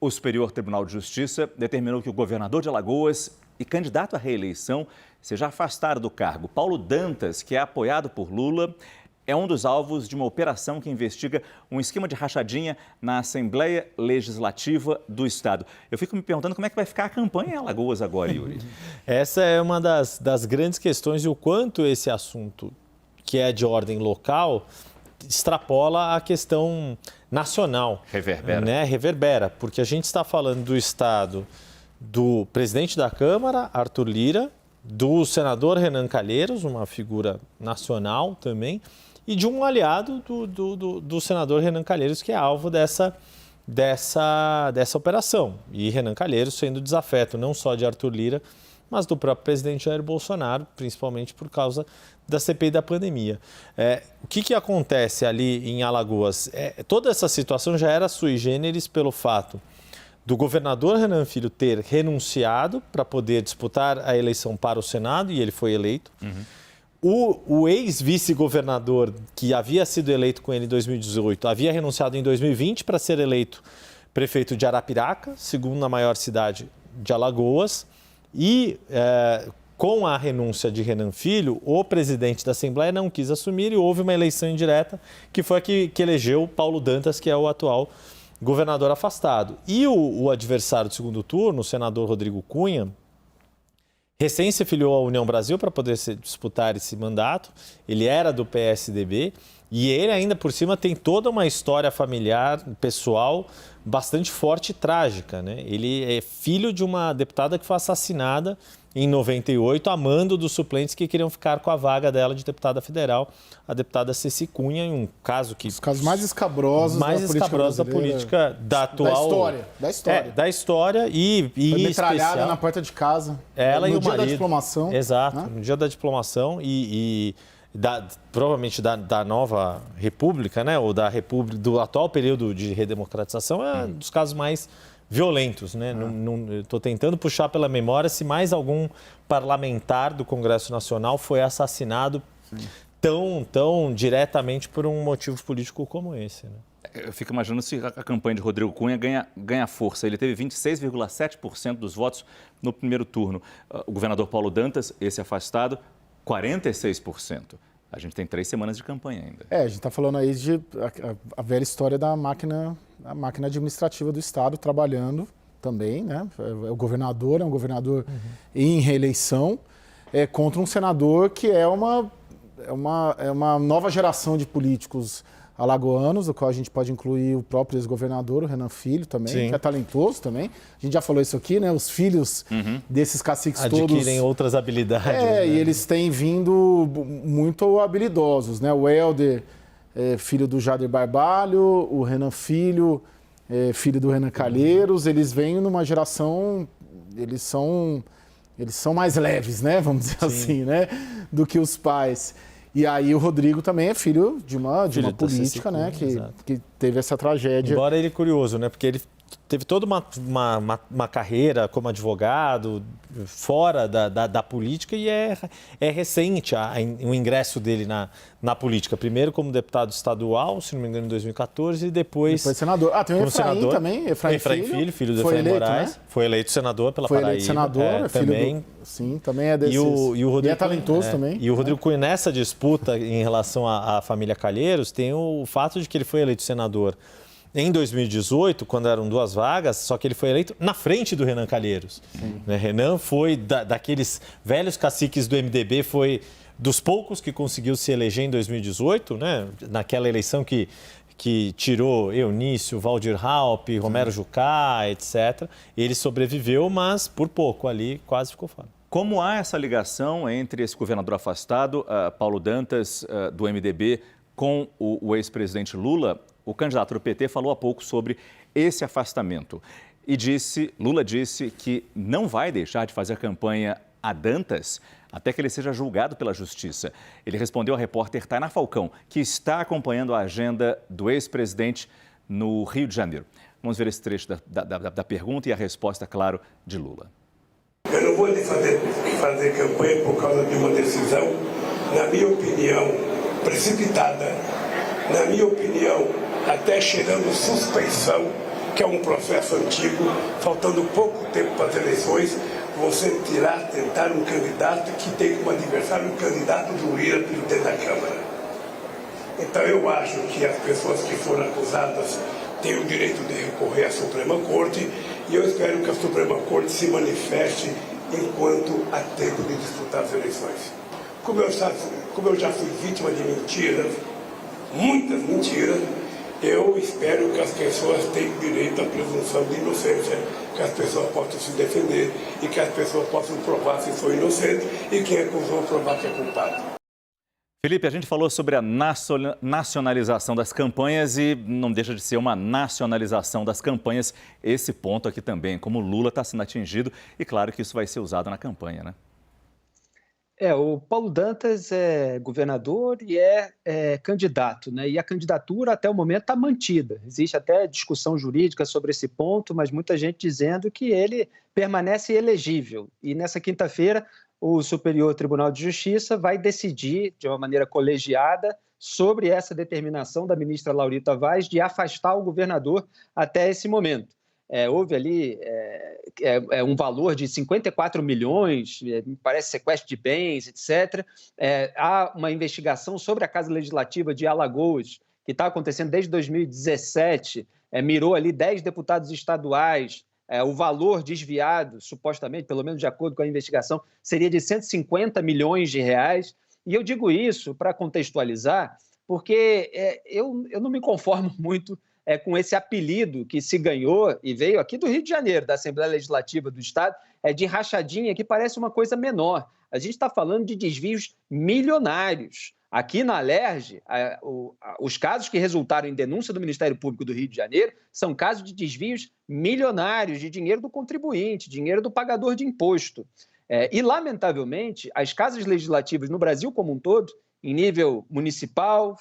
O Superior Tribunal de Justiça determinou que o governador de Alagoas e candidato à reeleição seja afastado do cargo. Paulo Dantas, que é apoiado por Lula, é um dos alvos de uma operação que investiga um esquema de rachadinha na Assembleia Legislativa do Estado. Eu fico me perguntando como é que vai ficar a campanha em Alagoas agora, Yuri. Essa é uma das grandes questões e o quanto esse assunto, que é de ordem local, extrapola a questão nacional. Reverbera. Né? Reverbera, porque a gente está falando do Estado do presidente da Câmara, Arthur Lira, do senador Renan Calheiros, uma figura nacional também, e de um aliado do senador Renan Calheiros, que é alvo dessa operação. E Renan Calheiros sendo desafeto não só de Arthur Lira, mas do próprio presidente Jair Bolsonaro, principalmente por causa da CPI da pandemia. O que acontece ali em Alagoas? Toda essa situação já era sui generis pelo fato do governador Renan Filho ter renunciado para poder disputar a eleição para o Senado, e ele foi eleito. O ex-vice-governador, que havia sido eleito com ele em 2018, havia renunciado em 2020 para ser eleito prefeito de Arapiraca, segunda maior cidade de Alagoas. E com a renúncia de Renan Filho, o presidente da Assembleia não quis assumir e houve uma eleição indireta, que foi a que elegeu Paulo Dantas, que é o atual governador afastado. E o adversário do segundo turno, o senador Rodrigo Cunha, recém se filiou à União Brasil para poder disputar esse mandato. Ele era do PSDB e ele ainda por cima tem toda uma história familiar, pessoal, bastante forte e trágica, né? Ele é filho de uma deputada que foi assassinada em 98, a mando dos suplentes que queriam ficar com a vaga dela de deputada federal, a deputada Ceci Cunha, em um caso que... Os casos mais escabrosos da política da atual... Da história e foi metralhada especial. Na porta de casa. Ela no e o dia marido. Da diplomação. Exato, né? No dia da diplomação provavelmente da nova república, né? Ou da república, do atual período de redemocratização, é um dos casos mais violentos, né? Estou tentando puxar pela memória se mais algum parlamentar do Congresso Nacional foi assassinado tão diretamente por um motivo político como esse, né? Eu fico imaginando se a campanha de Rodrigo Cunha ganha força. Ele teve 26,7% dos votos no primeiro turno. O governador Paulo Dantas, esse afastado, 46%. A gente tem 3 semanas de campanha ainda. A gente está falando aí de a velha história da máquina administrativa do Estado trabalhando também, né? É um governador em reeleição contra um senador que é uma nova geração de políticos alagoanos, do qual a gente pode incluir o próprio ex-governador, o Renan Filho também, que é talentoso também. A gente já falou isso aqui, né? Os filhos desses caciques adquirem outras habilidades. Né? E eles têm vindo muito habilidosos, né? O Helder, filho do Jader Barbalho, o Renan Filho, filho do Renan Calheiros, eles vêm numa geração, eles são mais leves, né? Vamos dizer assim, né? Do que os pais. E aí o Rodrigo também é filho de uma política, né, que teve essa tragédia. Embora ele curioso, né, porque ele teve toda uma carreira como advogado fora da política e é recente o ingresso dele na política. Primeiro como deputado estadual, se não me engano, em 2014, e depois senador. Tem o Efraim também, Efraim Filho do foi Efraim eleito, Moraes. Né? Foi eleito senador pela Paraíba. Foi eleito senador, também. Também é desses. E o Rodrigo é talentoso também. E o Rodrigo Cunha, nessa disputa em relação à família Calheiros, tem o fato de que ele foi eleito senador em 2018, quando eram 2 vagas, só que ele foi eleito na frente do Renan Calheiros. Né? Renan foi daqueles velhos caciques do MDB, foi dos poucos que conseguiu se eleger em 2018, né? Naquela eleição que tirou Eunício, Valdir Raupp, Romero Jucá, etc. Ele sobreviveu, mas por pouco ali quase ficou fora. Como há essa ligação entre esse governador afastado, Paulo Dantas, do MDB, com o ex-presidente Lula? O candidato do PT falou há pouco sobre esse afastamento e Lula disse que não vai deixar de fazer campanha a Dantas até que ele seja julgado pela Justiça. Ele respondeu ao repórter Tainá Falcão, que está acompanhando a agenda do ex-presidente no Rio de Janeiro. Vamos ver esse trecho da pergunta e a resposta, claro, de Lula. Eu não vou fazer campanha por causa de uma decisão, na minha opinião, precipitada, na minha opinião, até cheirando suspeição, que é um processo antigo, faltando pouco tempo para as eleições, você tentar um candidato que tem como adversário um candidato do Lira presidente da Câmara. Então eu acho que as pessoas que foram acusadas têm o direito de recorrer à Suprema Corte e eu espero que a Suprema Corte se manifeste enquanto há tempo de disputar as eleições. Como eu já fui vítima de mentiras, muitas mentiras, eu espero que as pessoas tenham direito à presunção de inocência, que as pessoas possam se defender e que as pessoas possam provar se são inocentes e quem acusou provar que é culpado. Felipe, a gente falou sobre a nacionalização das campanhas e não deixa de ser uma nacionalização das campanhas esse ponto aqui também, como o Lula está sendo atingido e claro que isso vai ser usado na campanha, né? O Paulo Dantas é governador e é candidato, né? E a candidatura até o momento está mantida. Existe até discussão jurídica sobre esse ponto, mas muita gente dizendo que ele permanece elegível. E nessa quinta-feira, o Superior Tribunal de Justiça vai decidir de uma maneira colegiada sobre essa determinação da ministra Laurita Vaz de afastar o governador até esse momento. Houve ali um valor de 54 milhões, me parece sequestro de bens, etc. Há uma investigação sobre a Casa Legislativa de Alagoas, que está acontecendo desde 2017, mirou ali 10 deputados estaduais. O valor desviado, supostamente, pelo menos de acordo com a investigação, seria de 150 milhões de reais. E eu digo isso para contextualizar, porque eu não me conformo muito com esse apelido que se ganhou e veio aqui do Rio de Janeiro, da Assembleia Legislativa do Estado, de rachadinha, que parece uma coisa menor. A gente está falando de desvios milionários. Aqui na Alerj, os casos que resultaram em denúncia do Ministério Público do Rio de Janeiro são casos de desvios milionários de dinheiro do contribuinte, dinheiro do pagador de imposto. E, lamentavelmente, as casas legislativas no Brasil como um todo, em nível municipal,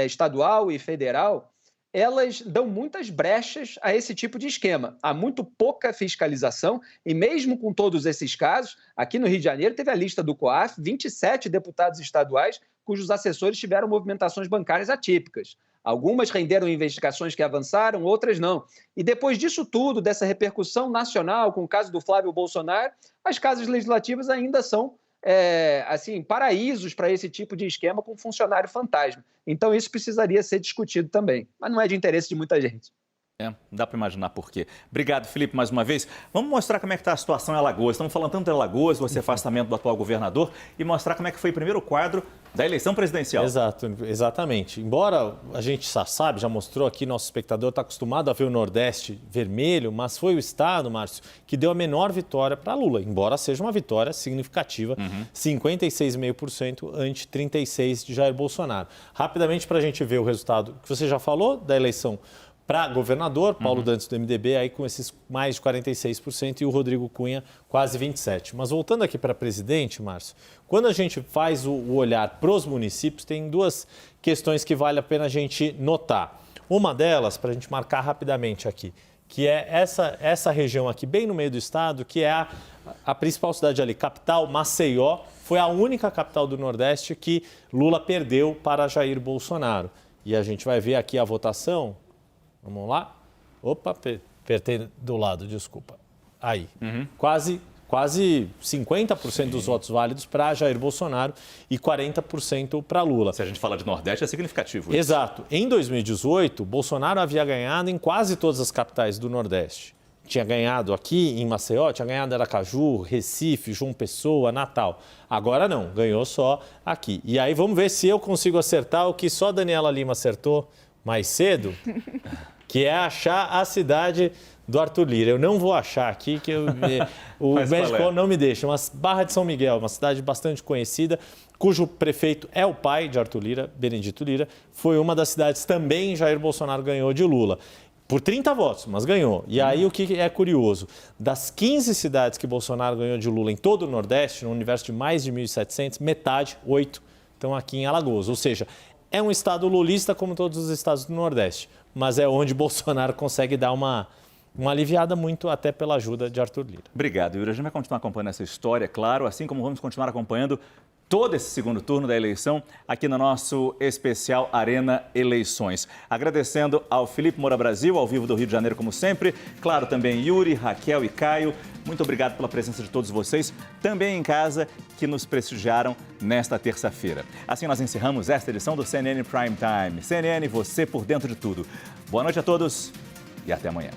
estadual e federal, elas dão muitas brechas a esse tipo de esquema. Há muito pouca fiscalização e mesmo com todos esses casos, aqui no Rio de Janeiro teve a lista do COAF, 27 deputados estaduais cujos assessores tiveram movimentações bancárias atípicas. Algumas renderam investigações que avançaram, outras não. E depois disso tudo, dessa repercussão nacional, com o caso do Flávio Bolsonaro, as casas legislativas ainda são paraísos para esse tipo de esquema com funcionário fantasma. Então isso precisaria ser discutido também, mas não é de interesse de muita gente. Dá para imaginar por quê. Obrigado, Felipe, mais uma vez. Vamos mostrar como é que está a situação em Alagoas. Estamos falando tanto de Alagoas, do afastamento do atual governador, e mostrar como é que foi o primeiro quadro da eleição presidencial. Exatamente. Embora a gente já mostrou aqui, nosso espectador está acostumado a ver o Nordeste vermelho, mas foi o Estado, Márcio, que deu a menor vitória para Lula, embora seja uma vitória significativa, 56,5% ante 36% de Jair Bolsonaro. Rapidamente, para a gente ver o resultado que você já falou da eleição para governador, Paulo Dantas do MDB, aí com esses mais de 46% e o Rodrigo Cunha quase 27%. Mas voltando aqui para presidente, Márcio, quando a gente faz o olhar para os municípios, tem duas questões que vale a pena a gente notar. Uma delas, para a gente marcar rapidamente aqui, que é essa região aqui, bem no meio do estado, que é a principal cidade ali, capital, Maceió, foi a única capital do Nordeste que Lula perdeu para Jair Bolsonaro. E a gente vai ver aqui a votação. Vamos lá? Opa, apertei do lado, desculpa. Aí, quase 50% dos votos válidos para Jair Bolsonaro e 40% para Lula. Se a gente fala de Nordeste, é significativo. Exato. Em 2018, Bolsonaro havia ganhado em quase todas as capitais do Nordeste. Tinha ganhado aqui em Maceió, tinha ganhado em Aracaju, Recife, João Pessoa, Natal. Agora não, ganhou só aqui. E aí vamos ver se eu consigo acertar o que só Daniela Lima acertou mais cedo, que é achar a cidade do Arthur Lira. Eu não vou achar aqui, que o médico não me deixa. Mas Barra de São Miguel, uma cidade bastante conhecida, cujo prefeito é o pai de Arthur Lira, Benedito Lira, foi uma das cidades também Jair Bolsonaro ganhou de Lula. Por 30 votos, mas ganhou. E aí o que é curioso, das 15 cidades que Bolsonaro ganhou de Lula em todo o Nordeste, no universo de mais de 1.700, metade, 8, estão aqui em Alagoas. Ou seja, é um estado lulista como todos os estados do Nordeste, mas é onde Bolsonaro consegue dar uma aliviada muito até pela ajuda de Arthur Lira. Obrigado, Yuri. A gente vai continuar acompanhando essa história, claro, assim como vamos continuar acompanhando todo esse segundo turno da eleição aqui no nosso especial Arena Eleições. Agradecendo ao Felipe Moura Brasil, ao vivo do Rio de Janeiro, como sempre. Claro, também Yuri, Raquel e Caio. Muito obrigado pela presença de todos vocês, também em casa, que nos prestigiaram nesta terça-feira. Assim nós encerramos esta edição do CNN Prime Time. CNN, você por dentro de tudo. Boa noite a todos e até amanhã.